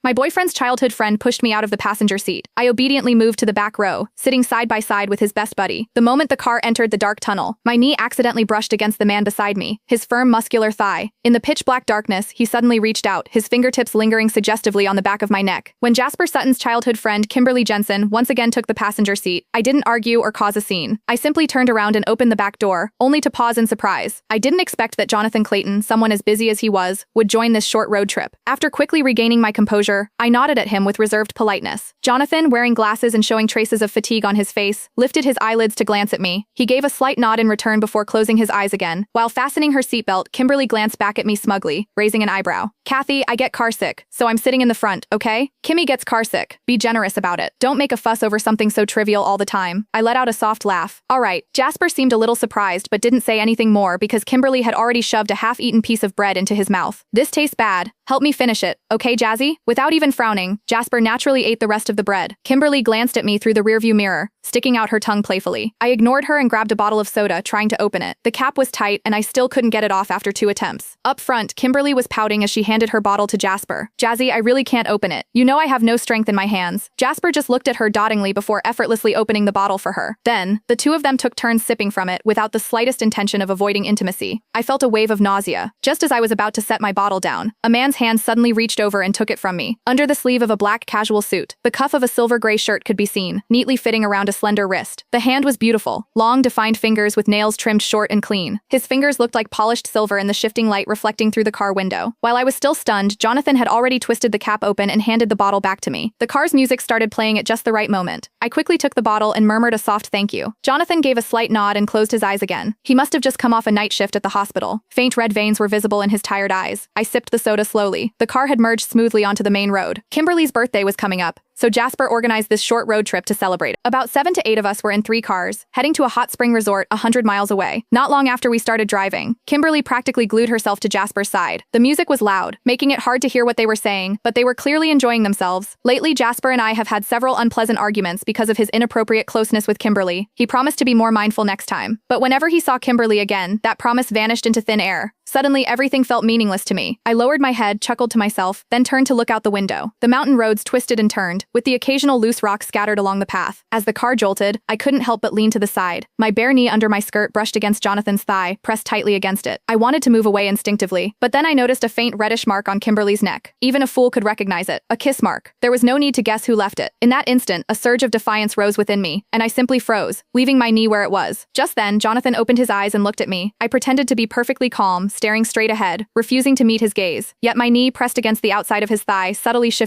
My boyfriend's childhood friend pushed me out of the passenger seat. I obediently moved to the back row, sitting side by side with his best buddy. The moment the car entered the dark tunnel, my knee accidentally brushed against the man beside me, his firm muscular thigh. In the pitch-black darkness, he suddenly reached out, his fingertips lingering suggestively on the back of my neck. When Jasper Sutton's childhood friend Kimberly Jensen once again took the passenger seat, I didn't argue or cause a scene. I simply turned around and opened the back door, only to pause in surprise. I didn't expect that Jonathan Clayton, someone as busy as he was, would join this short road trip. After quickly regaining my composure, I nodded at him with reserved politeness. Jonathan, wearing glasses and showing traces of fatigue on his face, lifted his eyelids to glance at me. He gave a slight nod in return before closing his eyes again. While fastening her seatbelt, Kimberly glanced back at me smugly, raising an eyebrow. Kathy, I get carsick, so I'm sitting in the front, okay? Kimmy gets carsick. Be generous about it. Don't make a fuss over something so trivial all the time. I let out a soft laugh. All right. Jasper seemed a little surprised but didn't say anything more because Kimberly had already shoved a half-eaten piece of bread into his mouth. This tastes bad. Help me finish it, okay, Jazzy? Without even frowning, Jasper naturally ate the rest of the bread. Kimberly glanced at me through the rearview mirror, sticking out her tongue playfully. I ignored her and grabbed a bottle of soda, trying to open it. The cap was tight, and I still couldn't get it off after 2 attempts. Up front, Kimberly was pouting as she handed her bottle to Jasper. Jazzy, I really can't open it. You know I have no strength in my hands. Jasper just looked at her dotingly before effortlessly opening the bottle for her. Then, the two of them took turns sipping from it without the slightest intention of avoiding intimacy. I felt a wave of nausea. Just as I was about to set my bottle down, a man's hand suddenly reached over and took it from me. Under the sleeve of a black casual suit, the cuff of a silver-gray shirt could be seen, neatly fitting around a slender wrist. The hand was beautiful, long, defined fingers with nails trimmed short and clean. His fingers looked like polished silver in the shifting light reflecting through the car window. While I was still stunned, Jonathan had already twisted the cap open and handed the bottle back to me. The car's music started playing at just the right moment. I quickly took the bottle and murmured a soft thank you. Jonathan gave a slight nod and closed his eyes again. He must have just come off a night shift at the hospital. Faint red veins were visible in his tired eyes. I sipped the soda slowly. The car had merged smoothly onto the main road. Kimberly's birthday was coming up, so Jasper organized this short road trip to celebrate. About 7 to 8 of us were in 3 cars, heading to a hot spring resort 100 miles away. Not long after we started driving, Kimberly practically glued herself to Jasper's side. The music was loud, making it hard to hear what they were saying, but they were clearly enjoying themselves. Lately, Jasper and I have had several unpleasant arguments because of his inappropriate closeness with Kimberly. He promised to be more mindful next time. But whenever he saw Kimberly again, that promise vanished into thin air. Suddenly, everything felt meaningless to me. I lowered my head, chuckled to myself, then turned to look out the window. The mountain roads twisted and turned, with the occasional loose rock scattered along the path. As the car jolted, I couldn't help but lean to the side. My bare knee under my skirt brushed against Jonathan's thigh, pressed tightly against it. I wanted to move away instinctively, but then I noticed a faint reddish mark on Kimberly's neck. Even a fool could recognize it. A kiss mark. There was no need to guess who left it. In that instant, a surge of defiance rose within me, and I simply froze, leaving my knee where it was. Just then, Jonathan opened his eyes and looked at me. I pretended to be perfectly calm, staring straight ahead, refusing to meet his gaze. Yet my knee, pressed against the outside of his thigh, subtly shifted